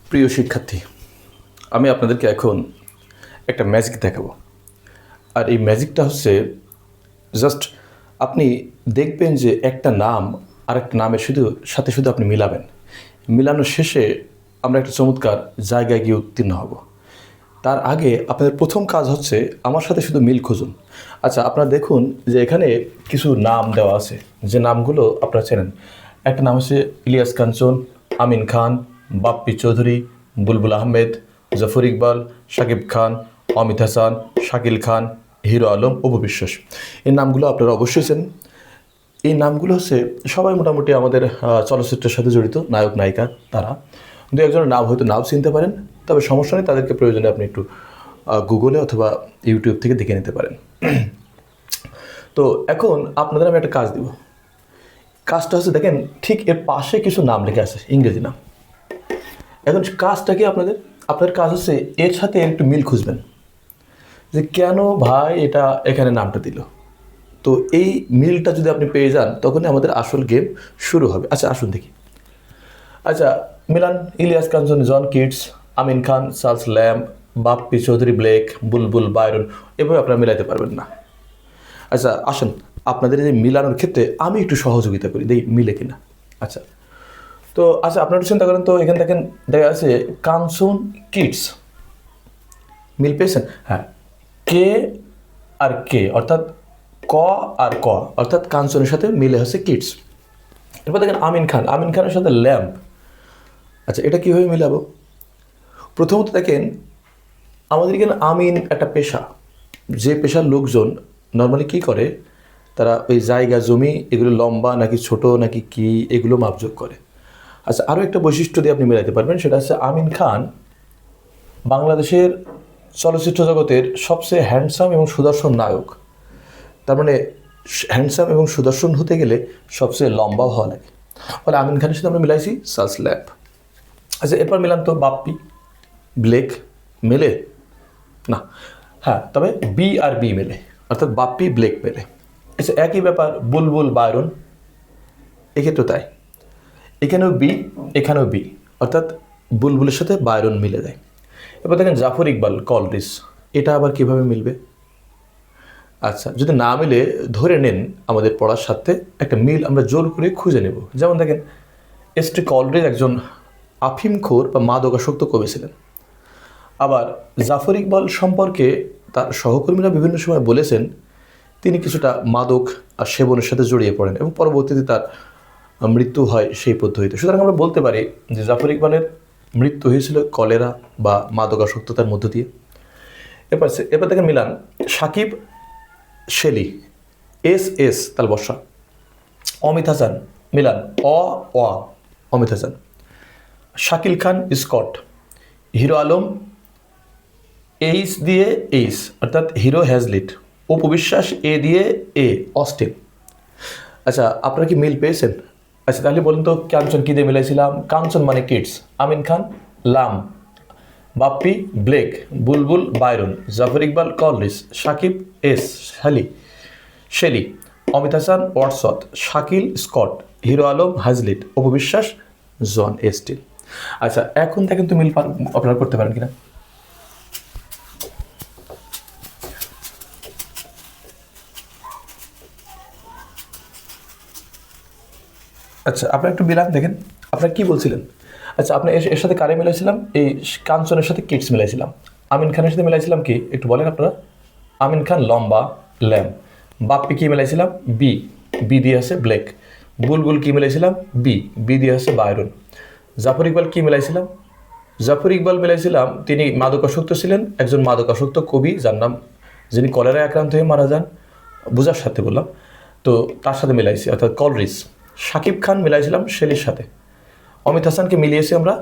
প্রিয় শিক্ষার্থী, আমি আপনাদেরকে এখন একটা ম্যাজিক দেখাবো। আর এই ম্যাজিকটা হচ্ছে জাস্ট আপনি দেখবেন যে একটা নাম আর একটা নামের সাথে শুধু আপনি মিলাবেন। মিলানোর শেষে আমরা একটা চমৎকার জায়গায় গিয়ে উত্তীর্ণ হব। তার আগে আপনাদের প্রথম কাজ হচ্ছে আমার সাথে শুধু মিল খুঁজুন। আচ্ছা, আপনারা দেখুন যে এখানে কিছু নাম দেওয়া আছে, যে নামগুলো আপনারা চেনেন। একটা নাম হচ্ছে ইলিয়াস কাঞ্চন, আমিন খান, বাপ্পি চৌধুরী, বুলবুল আহমেদ, জাফর ইকবাল, শাকিব খান, অমিত হাসান, শাকিল খান, হিরো আলম, অপু বিশ্বাস। এই নামগুলো আপনারা অবশ্যই চেনেন। এই নামগুলো হচ্ছে সবাই মোটামুটি আমাদের চলচ্চিত্রের সাথে জড়িত নায়ক নায়িকা। তারা দু একজনের নাম হয়তো নাও চিনতে পারেন, তবে সমস্যা নেই, তাদেরকে প্রয়োজনে আপনি একটু গুগলে অথবা ইউটিউব থেকে দেখে নিতে পারেন। তো এখন আপনাদের আমি একটা কাজ দিব। কাজটা হচ্ছে, দেখেন ঠিক এর পাশে কিছু নাম লেখা আছে, ইংরেজি নাম। এখন কাজটা কি আপনাদের কাজ হচ্ছে এর সাথে একটু মিল খুঁজবেন, যে কেন ভাই এটা এখানে নামটা দিল। তো এই মিলটা যদি আপনি পেয়ে যান, তখনই আমাদের আসল গেম শুরু হবে। আচ্ছা আসুন দেখি। আচ্ছা, Milan Ilias Kanchan, John Keats, Amin Khan, Charles Lamb, Bappi Chowdhury Blake, Bulbul Byron, এভাবে আপনারা মিলাইতে পারবেন না। আচ্ছা আসুন, আপনাদের এই মিলানোর ক্ষেত্রে আমি একটু সহযোগিতা করি, দেখি মিলে কিনা। আচ্ছা, তো আচ্ছা আপনারা চিন্তা করেন তো, এখানে দেখেন দেখা আছে কাঞ্চন কিডস, মিল পেয়েছেন? হ্যাঁ, কে আর কে অর্থাৎ ক আর ক অর্থাৎ কাঞ্চনের সাথে মিলে হচ্ছে কিডস। এরপর দেখেন আমিন খান, আমিন খানের সাথে ল্যাম্প। আচ্ছা, এটা কীভাবে মিলাবো? প্রথমত দেখেন, আমাদের এখানে আমিন একটা পেশা, যে পেশার লোকজন নর্মালি কী করে, তারা ওই জায়গা জমি এগুলো লম্বা নাকি ছোট নাকি কি এগুলো মাপজোক করে। আচ্ছা, আরও একটা বৈশিষ্ট্য দিয়ে আপনি মেলাতে পারবেন, সেটা হচ্ছে আমিন খান বাংলাদেশের চলচ্চিত্র জগতের সবচেয়ে হ্যান্ডসাম এবং সুদর্শন নায়ক। তার মানে হ্যান্ডসাম এবং সুদর্শন হতে গেলে সবচেয়ে লম্বাও হওয়া লাগে। ফলে আমিন খানের সাথে আমরা মিলাইছি চার্লস ল্যাম্ব। আচ্ছা, এরপর মিলান তো বাপ্পি ব্লেক, মেলে না? হ্যাঁ, তবে বি আর বি মেলে, অর্থাৎ বাপ্পি ব্লেক মেলে। আচ্ছা, একই ব্যাপার বুলবুল বায়রন, এক্ষেত্রেও তাই। এখানেও বি, এখানেও বি, অর্থাৎ বুলবুলের সাথে বায়রন মিলে যায়। এবার দেখেন জাফর ইকবাল কলরিস, এটা আবার কিভাবে মিলবে? আচ্ছা, যদি না মিলে ধরে নেন আমাদের পড়ার সাথে একটা মিল আমরা জোর করে খুঁজে নেব। যেমন দেখেন এস.টি. কলরিজ একজন আফিমখোর বা মাদকাসক্ত কবি ছিলেন। আবার জাফর ইকবাল সম্পর্কে তার সহকর্মীরা বিভিন্ন সময় বলেছেন তিনি কিছুটা মাদক আর সেবনের সাথে জড়িয়ে পড়েন এবং পরবর্তীতে তার মৃত্যু হয় সেই পদ্ধতিতে। সুতরাং আমরা বলতে পারি যে জাফর ইকবালের মৃত্যু হয়েছিল কলেরা বা মাদকাসক্ততার মধ্য দিয়ে। এরপর দেখেন Milan Shakib Shelley, S S তাল বর্ষা, অমিত হাসান মিলান অ অ অমিত হাসান, শাকিল খান স্কট, হিরো আলম এইচ দিয়ে এইচ অর্থাৎ হিরো হ্যাজলিট, অপু বিশ্বাস এ দিয়ে এ অস্টিন। আচ্ছা, আপনারা কি মিল পেয়েছেন? আচ্ছা তাহলে বলুন তো কাঞ্চন কী দিয়ে মিলাইছিলাম? কাঞ্চন মানে kids, Amin Khan Lamb, Bappi Blake, Bulbul Byron, Jafar Iqbal Coleridge, Sakib S Shelley, Amit Hasan Wordsworth, Shakil Scott, Hero Alam Hazlitt, Apu Biswas John এস্টিন। আচ্ছা, এখন দেখেন তো মিল আপনারা করতে পারেন কিনা। আচ্ছা, আপনারা একটু মিলান দেখেন আপনারা কি বলছিলেন। আচ্ছা, আপনি এর সাথে কারে মিলাইছিলাম? এই কাঞ্চনের সাথে কিডস মিলাইছিলাম। আমিন খানের সাথে মিলাইছিলাম কি একটু বলেন আপনারা? আমিন খান লম্বা ল্যাম্ব। বাপ্পি কি মিলাইছিলাম? বি, বি দিয়ে আছে ব্লেক। বুলবুল কি মিলাইছিলাম? বি, বি দিয়ে আছে বায়রন। জাফর ইকবাল কি মিলাইছিলাম? জাফর ইকবাল মিলাইছিলাম তিনি মাদকাসক্ত ছিলেন, একজন মাদকাসক্ত কবি যার নাম, যিনি কলেরায় আক্রান্ত হয়ে মারা যান, বুঝার সাথে বললাম, তো তার সাথে মিলাইছি অর্থাৎ কলরিস। শাকিব খান মিলাইছিলাম শেলির সাথে। অমিত হাসানকে মিলিয়েছি আমরা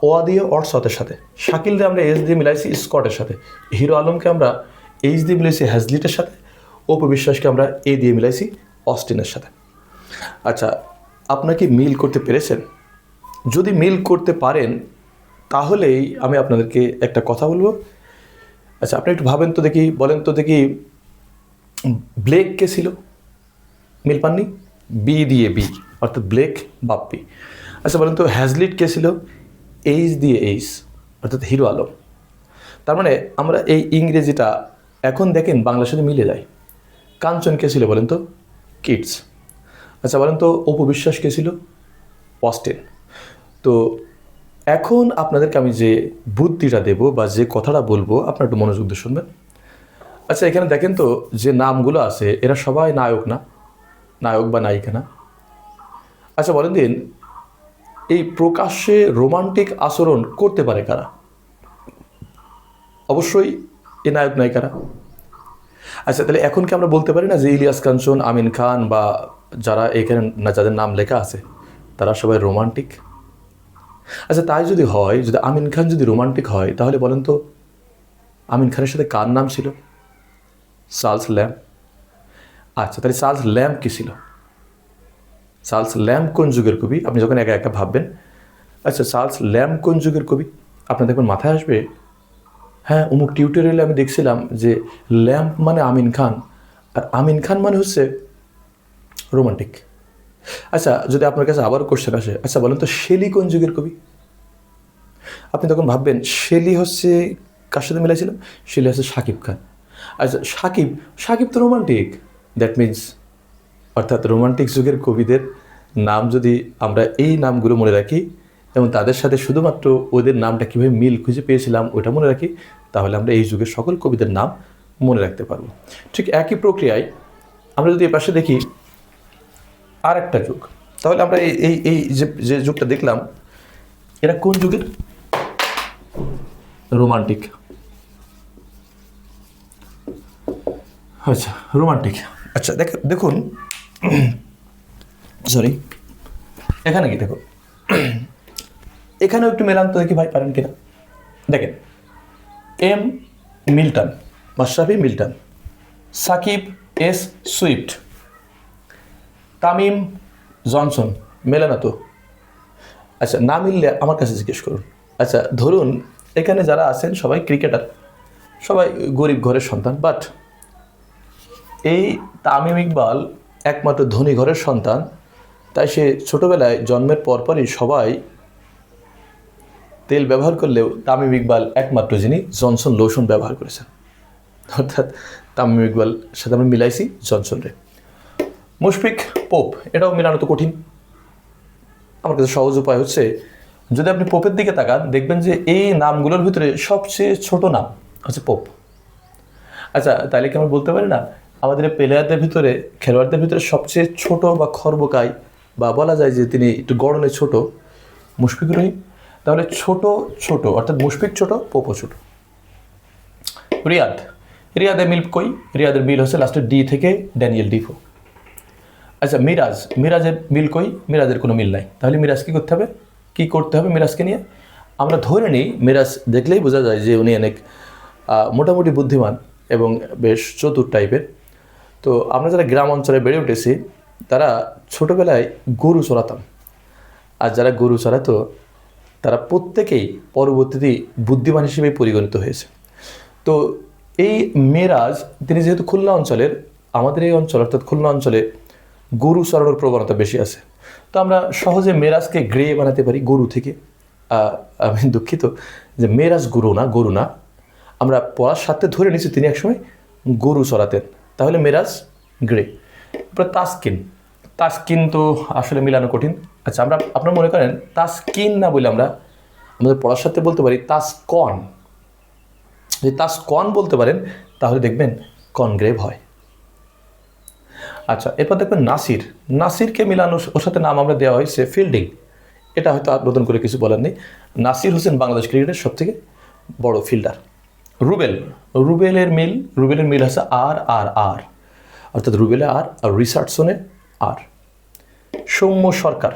ওয়া দিয়ে ওয়াটসথের সাথে। শাকিল দিয়ে আমরা এস দিয়ে মিলাইছি স্কটের সাথে। হিরো আলমকে আমরা এইচ দিয়ে মিলাইছি হ্যাজলিটের সাথে। অপু বিশ্বাসকে আমরা এ দিয়ে মিলাইছি অস্টিনের সাথে। আচ্ছা, আপনারা কি মিল করতে পেরেছেন? যদি মিল করতে পারেন তাহলেই আমি আপনাদেরকে একটা কথা বলবো। আচ্ছা, আপনি একটু ভাবেন তো দেখি, বলেন তো দেখি ব্লেক কে ছিল? মিল পাননি? বি দিয়ে বি অর্থাৎ ব্লেক বাপ্পি। আচ্ছা বলেন তো হ্যাজলিট কে ছিল? এইচ দিয়ে এইচ, অর্থাৎ হিরো আলম। তার মানে আমরা এই ইংরেজিটা এখন দেখেন বাংলার সাথে মিলে যায়। কাঞ্চন কে ছিল বলেন তো? কিডস। আচ্ছা বলেন তো অপু বিশ্বাস কে ছিল? অস্টিন। তো এখন আপনাদেরকে আমি যে বুদ্ধিটা দেব বা যে কথাটা বলবো আপনারা একটু মনোযোগ দিয়ে শুনবেন। আচ্ছা এখানে দেখেন তো যে নামগুলো আছে এরা সবাই নায়ক না, নায়ক বা নায়িকা না। আচ্ছা বলেন দিন এই প্রকাশ্যে রোমান্টিক আচরণ করতে পারে কারা? অবশ্যই এই নায়ক নায়িকারা। আচ্ছা তাহলে এখন কি আমরা বলতে পারি না যে ইলিয়াস কাঞ্চন, আমিন খান বা যারা এখানে না যাদের নাম লেখা আছে তারা সবাই রোমান্টিক? আচ্ছা তাই যদি হয়, যদি আমিন খান যদি রোমান্টিক হয় তাহলে বলেন তো আমিন খানের সাথে কার নাম ছিল? Charles lamb. আচ্ছা তাহলে চার্লস ল্যাম্ব কি ছিল? চার্লস ল্যাম্ব কোন যুগের কবি? আপনি যখন একা একা ভাববেন আচ্ছা চার্লস ল্যাম্ব কোন যুগের কবি, আপনার দেখবেন মাথায় আসবে হ্যাঁ অমুক টিউটোরিয়ালে আমি দেখছিলাম যে ল্যাম্ব মানে আমিন খান, আর আমিন খান মানে হচ্ছে রোমান্টিক। আচ্ছা যদি আপনার কাছে আবার কোশ্চেন আসে, আচ্ছা বলেন তো শেলি কোন যুগের কবি? আপনি তখন ভাববেন শেলি হচ্ছে কার সাথে মিলাইছিলাম? শেলি হচ্ছে শাকিব খান। আচ্ছা সাকিব, সাকিব তো রোমান্টিক। দ্যাট মিনস অর্থাৎ রোমান্টিক যুগের কবিদের নাম যদি আমরা এই নামগুলো মনে রাখি এবং তাদের সাথে শুধুমাত্র ওদের নামটা কীভাবে মিল খুঁজে পেয়েছিলাম ওটা মনে রাখি, তাহলে আমরা এই যুগের সকল কবিদের নাম মনে রাখতে পারবো। ঠিক একই প্রক্রিয়ায় আমরা যদি এ পাশে দেখি আর একটা যুগ, তাহলে আমরা এই এই এই যে যে যুগটা দেখলাম এরা কোন যুগের? রোমান্টিক। আচ্ছা রোমান্টিক। আচ্ছা দেখুন সরি এখানে কি দেখো এখানেও একটু মেলান তো দেখি ভাই পারেন কিনা। দেখেন M Milton, Mashrafe Milton, Shakib S Swift, Tamim Johnson, মেলে না তো? আচ্ছা না মিললে আমার কাছে জিজ্ঞেস করুন। আচ্ছা ধরুন এখানে যারা আছেন সবাই ক্রিকেটার, সবাই গরিব ঘরের সন্তান, বাট এই তামিম ইকবাল একমাত্র ধনী ঘরের সন্তান, তাই সে ছোটোবেলায় জন্মের পরপরই সবাই তেল ব্যবহার করলেও তামিম ইকবাল একমাত্র যিনি জনসন লোশন ব্যবহার করেছেন। অর্থাৎ তামিম ইকবাল সাথে আমরা মিলাইছি জনসন রে। মুশফিক পোপ, এটাও মেলানো তো কঠিন। আমার কাছে সহজ উপায় হচ্ছে যদি আপনি পোপের দিকে তাকান দেখবেন যে এই নামগুলোর ভিতরে সবচেয়ে ছোট নাম হচ্ছে পোপ। আচ্ছা তাহলে কি আমরা বলতে পারি না আমাদের প্লেয়ারদের ভিতরে, খেলোয়াড়দের ভিতরে সবচেয়ে ছোট বা খর্বকায় বা বলা যায় যে তিনি একটু গড়নে ছোট মুশফিকুর রহিম? তাহলে ছোট ছোট অর্থাৎ মুশফিক ছোট, পোপো ছোট। রিয়াদ, রিয়াদের মিল কই? রিয়াদের মিল হচ্ছে লাস্টের ডি থেকে ড্যানিয়েল ডিফো। আচ্ছা মিরাজ, মিরাজের মিল কই? মিরাজের কোনো মিল নাই। তাহলে মিরাজ কী করতে হবে? কী করতে হবে মিরাজকে নিয়ে? আমরা ধরে নিই মিরাজ দেখলেই বোঝা যায় যে উনি অনেক মোটামুটি বুদ্ধিমান এবং বেশ চতুর টাইপের। তো আমরা যারা গ্রাম অঞ্চলে বেড়ে উঠেছি তারা ছোটোবেলায় গরু চড়াতাম, আর যারা গরু চড়াতো তারা প্রত্যেকেই পরবর্তীতে বুদ্ধিমান হিসেবে পরিগণিত হয়েছে। তো এই মেরাজ তিনি যেহেতু খুলনা অঞ্চলের, আমাদের এই অঞ্চল অর্থাৎ খুলনা অঞ্চলে গরু চড়ানোর প্রবণতা বেশি আছে, তো আমরা সহজে মেরাজকে গ্রে বানাতে পারি গরু থেকে। আমি দুঃখিত যে মেরাজ গরু না, গরু না, আমরা পড়ার সাথে ধরে নিচ্ছি তিনি একসময় গরু চড়াতেন, তাহলে মেরাজ গ্রে। তারপরে তাসকিন, তাসকিন তো আসলে মিলানো কঠিন। আচ্ছা আমরা আপনারা মনে করেন তাসকিন না বলে আমরা আমাদের পড়ার সাথে বলতে পারি তাসকন। যদি তাসকন বলতে পারেন তাহলে দেখবেন কনগ্রেভ হয়। আচ্ছা এরপর দেখবেন নাসির, নাসিরকে মিলানো ওর সাথে নাম আমরা দেওয়া হয়েছে ফিল্ডিং। এটা হয়তো আর নতুন করে কিছু বলার নেই। নাসির হোসেন বাংলাদেশ ক্রিকেটের সবথেকে বড় ফিল্ডার। রুবেল, রুবেলের মিল হচ্ছে আর আর আর, অর্থাৎ রুবেলে আর রিচার্ডসনে আর। সৌম্য সরকার,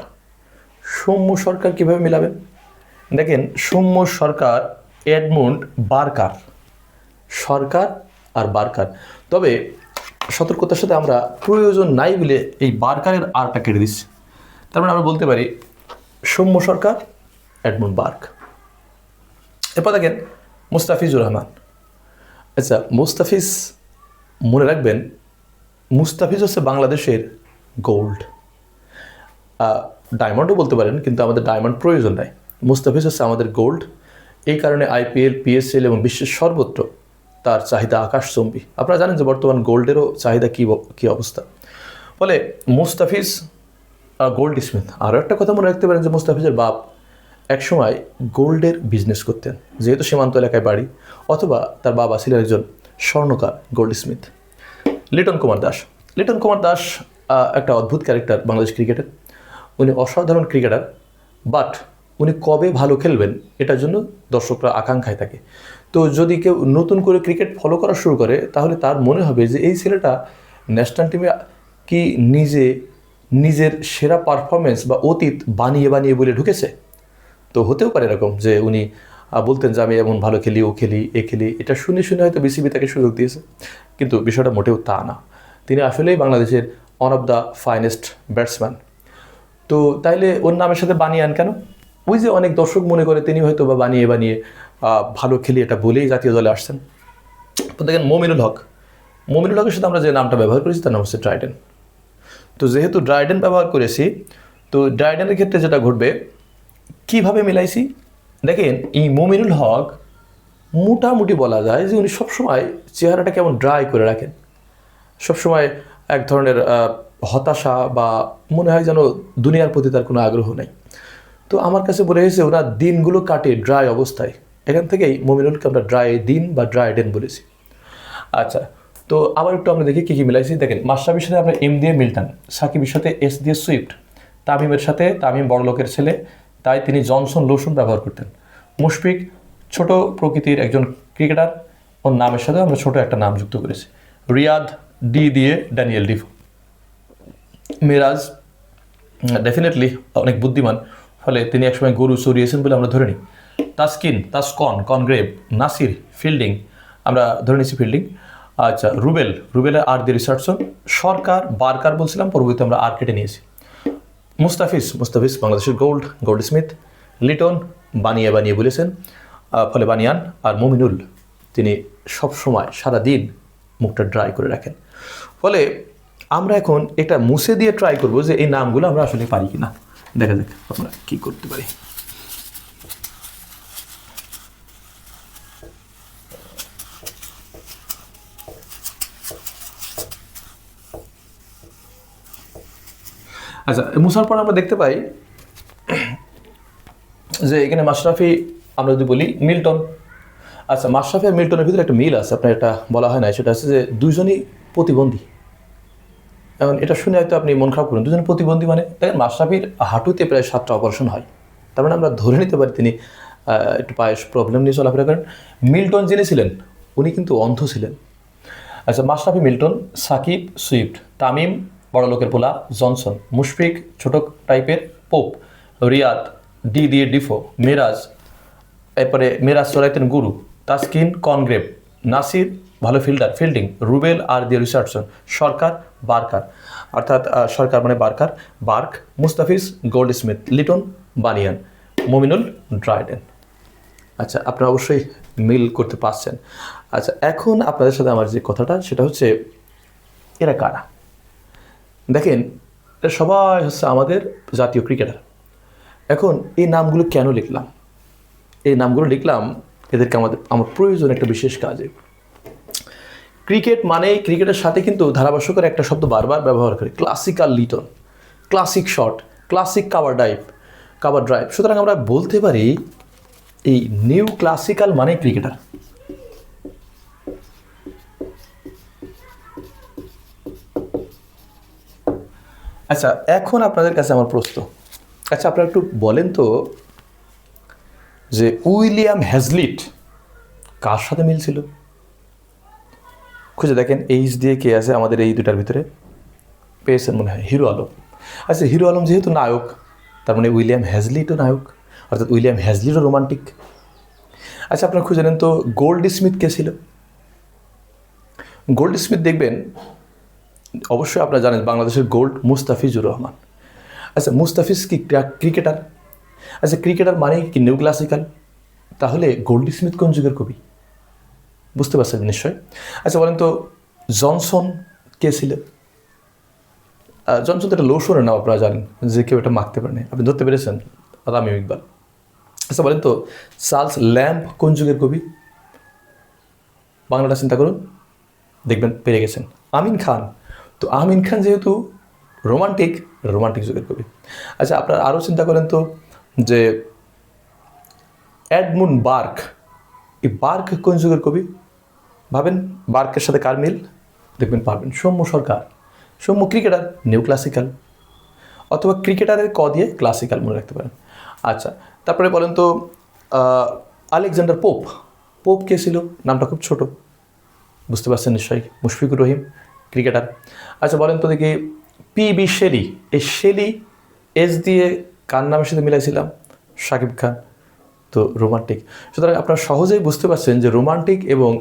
সৌম্য সরকার কীভাবে মিলাবেন? দেখেন সৌম্য সরকার এডমুন্ড বার্কার, সরকার আর বার্কার। তবে সতর্কতার সাথে আমরা প্রয়োজন নাই বলে এই বার্কারের আরটা কেটে দিচ্ছি। তার মানে আমরা বলতে পারি সৌম্য সরকার এডমুন্ড বার্ক। এরপর দেখেন মুস্তাফিজুর রহমান। আচ্ছা মুস্তাফিজ মনে রাখবেন মুস্তাফিজ হচ্ছে বাংলাদেশের গোল্ড, ডায়মন্ডও বলতে পারেন, কিন্তু আমাদের ডায়মন্ড প্রয়োজন নাই। মুস্তাফিজ হচ্ছে আমাদের গোল্ড। এই কারণে আইপিএল, পিএসএল এবং বিশ্বের সর্বত্র তার চাহিদা আকাশচুম্বী। আপনারা জানেন যে বর্তমান গোল্ডেরও চাহিদা কী অবস্থা। ফলে মুস্তাফিজ গোল্ড স্মিথ। আরও একটা কথা মনে রাখতে পারেন যে মুস্তাফিজের বাপ একসময় গোল্ডের বিজনেস করতেন, যেহেতু সীমান্ত এলাকায় বাড়ি, অথবা তার বাবা ছিলেন একজন স্বর্ণকার গোল্ড স্মিথ। লিটন কুমার দাস। লিটন কুমার দাস একটা অদ্ভুত ক্যারেক্টার বাংলাদেশ ক্রিকেটের। উনি অসাধারণ ক্রিকেটার, বাট উনি কবে ভালো খেলবেন এটার জন্য দর্শকরা আকাঙ্ক্ষায় থাকে। তো যদি কেউ নতুন করে ক্রিকেট ফলো করা শুরু করে, তাহলে তার মনে হবে যে এই ছেলেটা ন্যাশনাল টিমে কি নিজের সেরা পারফরমেন্স বা অতীত বানিয়ে বানিয়ে বলে ঢুকেছে। তো হতেও পারে এরকম যে উনি বলতেন যে আমি এমন ভালো খেলি, ও খেলি, এ খেলি। এটা শুনে শুনে হয়তো বিসিবি তাকে সুযোগ দিয়েছে, কিন্তু বিষয়টা মোটেও তা না। তিনি আসলেই বাংলাদেশের one of the finest batsman. তো তাইলে ওর নামের সাথে বানিয়ে কেন? ওই যে অনেক দর্শক মনে করে তিনি হয়তো বা বানিয়ে বানিয়ে ভালো খেলি এটা বলেই জাতীয় দলে আসছেন। তো দেখেন মমিনুল হক। মমিনুল হকের সাথে আমরা যে নামটা ব্যবহার করেছি তার নাম হচ্ছে ড্রাইডেন। তো যেহেতু ড্রাইডেন ব্যবহার করেছি, তো ড্রাইডেনের ক্ষেত্রে যেটা ঘটবে, কিভাবে মিলাইছি দেখেন। এই মমিনুল হক মোটামুটি বলা যায় যে উনি সবসময় চেহারাটা কেমন ড্রাই করে রাখেন, সবসময় এক ধরনের হতাশা বা মনে হয় যেন দুনিয়ার প্রতি তার কোনো আগ্রহ নেই। তো আমার কাছে মনে হয়েছে ওনার দিনগুলো কাটে ড্রাই অবস্থায়। এখান থেকেই মমিনুলকে আমরা ড্রাই দিন বা ড্রাই ডেন বলেছি। আচ্ছা, তো আবার একটু আমরা দেখি কী কী মিলাইছি। দেখেন মাশরাফির সাথে আমরা এম দিয়ে মিল্টন, সাকিবের সাথে এস দিয়ে সুইফট, তামিমের সাথে তামিম বড়লোকের ছেলে, তাই তিনি জনসন লোশন ব্যবহার করতেন। মুশফিক ছোট প্রকৃতির একজন ক্রিকেটার, ওর নামের সাথে আমরা ছোট একটা নাম যুক্ত করেছি। রিয়াদ ডি দিয়ে ড্যানিয়েল ডিফো। মিরাজ ডেফিনেটলি অনেক বুদ্ধিমান, ফলে তিনি একসময় গরু চড়িয়েছেন বলে আমরা ধরে নিই। কনগ্রেভ, নাসির ফিল্ডিং, আমরা ধরে নিচ্ছি ফিল্ডিং। আচ্ছা, রুবেলের আর দিয়ে রিচার্ডসন, সরকার বারকার বলছিলাম, পরবর্তীতে আমরা আর কেটে নিয়েছি। মুস্তাফিজ বাংলাদেশের গোল্ড স্মিথ। লিটন বানিয়ে বানিয়ে বলেছেন, ফলে বানিয়ান। আর মমিনুল তিনি সবসময় সারাদিন মুখটা ড্রাই করে রাখেন। ফলে আমরা এখন এটা মুছে দিয়ে ট্রাই করব যে এই নামগুলো আমরা আসলে পারি কিনা। দেখা যাক আমরা কী করতে পারি। আচ্ছা, মুছার পর আমরা দেখতে পাই যে এখানে মাশরাফি, আমরা যদি বলি মিল্টন। আচ্ছা, মাশরাফি আর মিল্টনের ভিতরে একটা মিল আছে, আপনার এটা বলা হয় না, সেটা হচ্ছে যে দুইজনই প্রতিবন্ধী। এখন এটা শুনে হয়তো আপনি মন খারাপ করুন, দুজন প্রতিবন্ধী মানে দেখেন মাশরাফির হাঁটুতে প্রায় 7টা অপারেশন হয়, তার মানে আমরা ধরে নিতে পারি তিনি একটু পায়ে প্রবলেম নিয়ে চলাফেরা করেন। মিল্টন যিনি ছিলেন উনি কিন্তু অন্ধ ছিলেন। আচ্ছা, মাশরাফি মিল্টন, সাকিব সুইফট, তামিম বড়লোকের পোলা জনসন, মুশফিক ছোট টাইপের পোপ, রিয়াদ ডি দিয়ে ডিফো, এরপরে মিরাজ চড়াইতেন গুরু, তাসকিন কনগ্রেভ, নাসির ভালো ফিল্ডিং, রুবেল আর দিয়ে রিচার্ডসন, সরকার বারকার, অর্থাৎ সরকার মানে Burke, Mustafiz Goldsmith, Liton Bunyan, Mominul Dryden. আচ্ছা, আপনারা অবশ্যই মিল করতে পারছেন। আচ্ছা, এখন আপনাদের সাথে আমার যে কথাটা সেটা হচ্ছে এরা কারা। দেখেন এরা সবাই হচ্ছে আমাদের জাতীয় ক্রিকেটার। এখন এই নামগুলো কেন লিখলাম? এই নামগুলো লিখলাম এদেরকে আমার প্রয়োজন একটা বিশেষ কাজে। ক্রিকেট মানেই ক্রিকেটের সাথে কিন্তু ধারাভাষ্যকার একটা শব্দ বারবার ব্যবহার করে, classical Liton, classic shot, classic cover drive. সুতরাং আমরা বলতে পারি এই নিউ ক্লাসিক্যাল মানে ক্রিকেটার। আচ্ছা, এখন আপনাদের কাছে আমার প্রশ্ন, আচ্ছা আপনারা একটু বলেন তো যে উইলিয়াম হ্যাজলিট কার সাথে মিলছিল? খুঁজে দেখেন এইচ দিয়ে কে আছে আমাদের এই দুটার ভিতরে, পেয়েছেন মনে হয় হিরো আলম। আচ্ছা, হিরো আলম যেহেতু নায়ক, তার মানে উইলিয়াম হ্যাজলিটও নায়ক, অর্থাৎ উইলিয়াম হ্যাজলিটও রোমান্টিক। আচ্ছা, আপনারা খুঁজে নেন তো গোল্ড স্মিথ কে ছিল? গোল্ড স্মিথ দেখবেন অবশ্যই আপনারা জানেন বাংলাদেশের গোল্ড মুস্তাফিজুর রহমান। আচ্ছা, মুস্তাফিজ কি ক্রিকেটার? আচ্ছা, ক্রিকেটার মানে কি নিউ ক্লাসিক্যাল? তাহলে গোল্ড স্মিথ কোন যুগের কবি? বুঝতে পারছেন নিশ্চয়। আচ্ছা বলেন তো জনসন কে ছিলেন? জনসন তো একটা লোশনের নাম, আপনারা জানেন যে কেউ এটা মাখতে পারেনি, আপনি ধরতে পেরেছেন, তামিম ইকবাল। আচ্ছা বলেন তো, চার্লস ল্যাম্ব কোন যুগের কবি? বাংলাটা চিন্তা করুন, দেখবেন পেরে গেছেন। আমিন খান। তো আমিন খান যেহেতু রোমান্টিক, রোমান্টিক যুগের কবি। আচ্ছা আপনারা আরও চিন্তা করেন তো যে এডমুন্ড বার্ক, এই বার্ক কোন যুগের কবি? ভাবেন, বার্কের সাথে কার মিল? দেখবেন পারবেন, সৌম্য সরকার। সৌম্য ক্রিকেটার, নিউ ক্লাসিক্যাল, অথবা ক্রিকেটারের ক দিয়ে ক্লাসিক্যাল মনে রাখতে পারেন। আচ্ছা তারপরে বলেন তো আলেকজান্ডার পোপ, পোপ কে ছিল? নামটা খুব ছোট, বুঝতে পারছেন নিশ্চয়ই, মুশফিকুর রহিম, ক্রিকেটার। আচ্ছা বলেন তো দেখি পি.বি. শেলি, এই শেলি এস দিয়ে কার নামের সাথে মিলাইছিলাম? শাকিব খান। তো রোমান্টিক। সুতরাং আপনারা সহজেই বুঝতে পারছেন যে রোমান্টিক এবং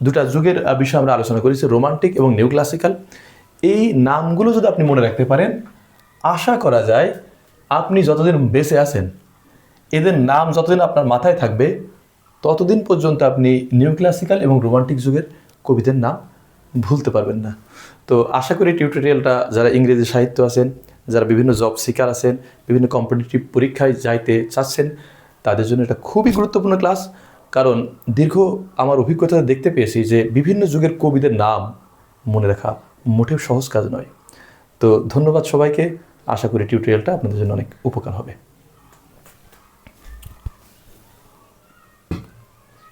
দুটা যুগের বিষয়ে আমরা আলোচনা করেছি, রোমান্টিক এবং নিউ ক্লাসিক্যাল। এই নামগুলো যদি আপনি মনে রাখতে পারেন, আশা করা যায় আপনি যতদিন বেঁচে আছেন, এদের নাম যতদিন আপনার মাথায় থাকবে, ততদিন পর্যন্ত আপনি নিউ ক্লাসিক্যাল এবং রোমান্টিক যুগের কবিদের নাম ভুলতে পারবেন না। তো আশা করি টিউটোরিয়ালটা যারা ইংরেজি সাহিত্য আছেন, যারা বিভিন্ন জব সিকার আছেন, বিভিন্ন কম্পিটিটিভ পরীক্ষায় যাইতে চাচ্ছেন, তাদের জন্য এটা খুবই গুরুত্বপূর্ণ ক্লাস। কারণ দীর্ঘ আমার অভিজ্ঞতাতে দেখতে পেয়েছি যে বিভিন্ন যুগের কবিদের নাম মনে রাখা মোটেও সহজ কাজ নয়। তো ধন্যবাদ সবাইকে, আশা করি টিউটোরিয়ালটা আপনাদের জন্য অনেক উপকার হবে।